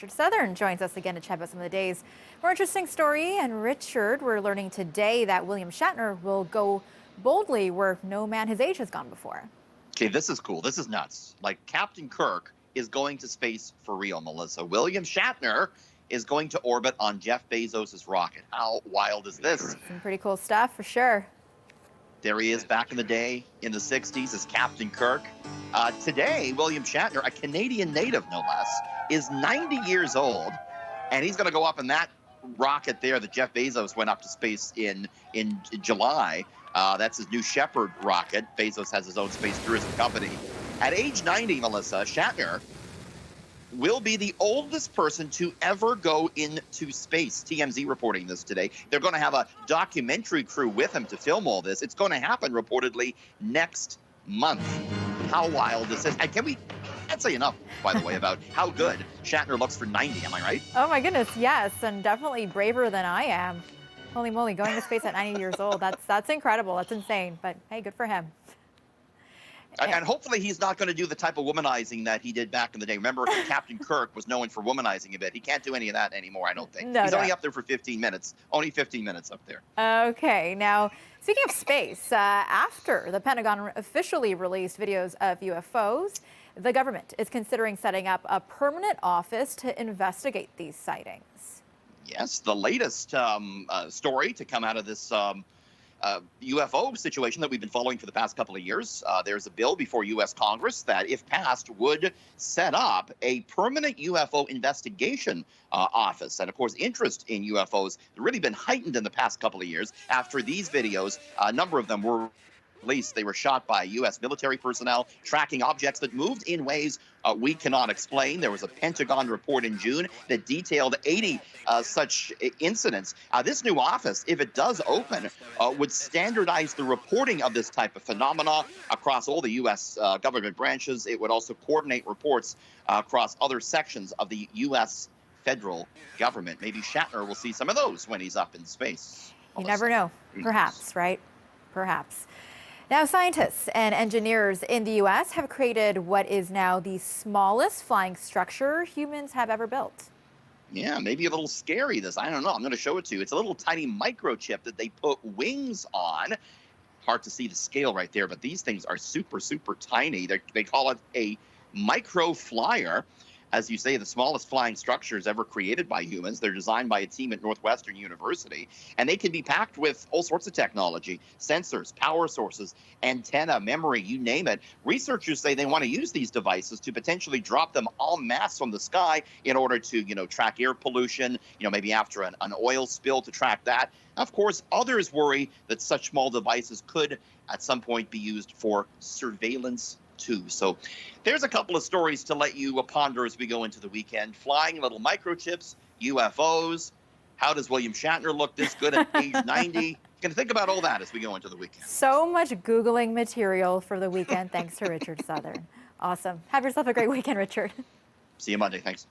Richard Southern joins us again to chat about some of the day's more interesting story. And Richard, we're learning today that William Shatner will go boldly where no man his age has gone before. Okay, this is cool. This is nuts. Like Captain Kirk is going to space for real, Melissa. William Shatner is going to orbit on Jeff Bezos' rocket. How wild is this? Some pretty cool stuff for sure. There he is back in the day in the 60s as Captain Kirk. Today, William Shatner, a Canadian native no less, is 90 years old, and he's going to go up in that rocket there that Jeff Bezos went up to space in July. That's his New Shepard rocket. Bezos has his own space tourism company. At age 90, Melissa, Shatner will be the oldest person to ever go into space. TMZ reporting this today. They're going to have a documentary crew with him to film all this. It's going to happen reportedly next month. How wild is this? And can't say enough, by the way, about how good Shatner looks for 90. Am I right? Oh my goodness, yes, and definitely braver than I am. Holy moly, going to space at 90 years old. That's incredible. That's insane. But hey, good for him. And hopefully he's not going to do the type of womanizing that he did back in the day. Remember, Captain Kirk was known for womanizing a bit. He can't do any of that anymore, I don't think. He's only up there for 15 minutes. Only 15 minutes up there. Okay, now speaking of space, after the Pentagon officially released videos of UFOs, the government is considering setting up a permanent office to investigate these sightings. Yes, the latest story to come out of this UFO situation that we've been following for the past couple of years. There's a bill before U.S. Congress that, if passed, would set up a permanent UFO investigation office. And of course, interest in UFOs has really been heightened in the past couple of years after these videos. A number of them were released. They were shot by U.S. military personnel tracking objects that moved in ways we cannot explain. There was a Pentagon report in June that detailed 80 such incidents. This new office, if it does open, would standardize the reporting of this type of phenomena across all the U.S. Government branches. It would also coordinate reports across other sections of the U.S. federal government. Maybe Shatner will see some of those when he's up in space. You never know. Perhaps, right? Perhaps. Now, scientists and engineers in the U.S. have created what is now the smallest flying structure humans have ever built. Yeah, maybe a little scary, this. I don't know. I'm going to show it to you. It's a little tiny microchip that they put wings on. Hard to see the scale right there, but these things are super, super tiny. They call it a Microflyer. As you say, the smallest flying structures ever created by humans. They're designed by a team at Northwestern University, and they can be packed with all sorts of technology, sensors, power sources, antenna, memory, you name it. Researchers say they want to use these devices to potentially drop them en masse from the sky in order to, track air pollution, maybe after an oil spill to track that. Of course, others worry that such small devices could at some point be used for surveillance too. So there's a couple of stories to let you ponder as we go into the weekend. Flying little microchips, UFOs. How does William Shatner look this good at age 90? You can think about all that as we go into the weekend. So much Googling material for the weekend, thanks to Richard Southern. Awesome. Have yourself a great weekend, Richard. See you Monday. Thanks.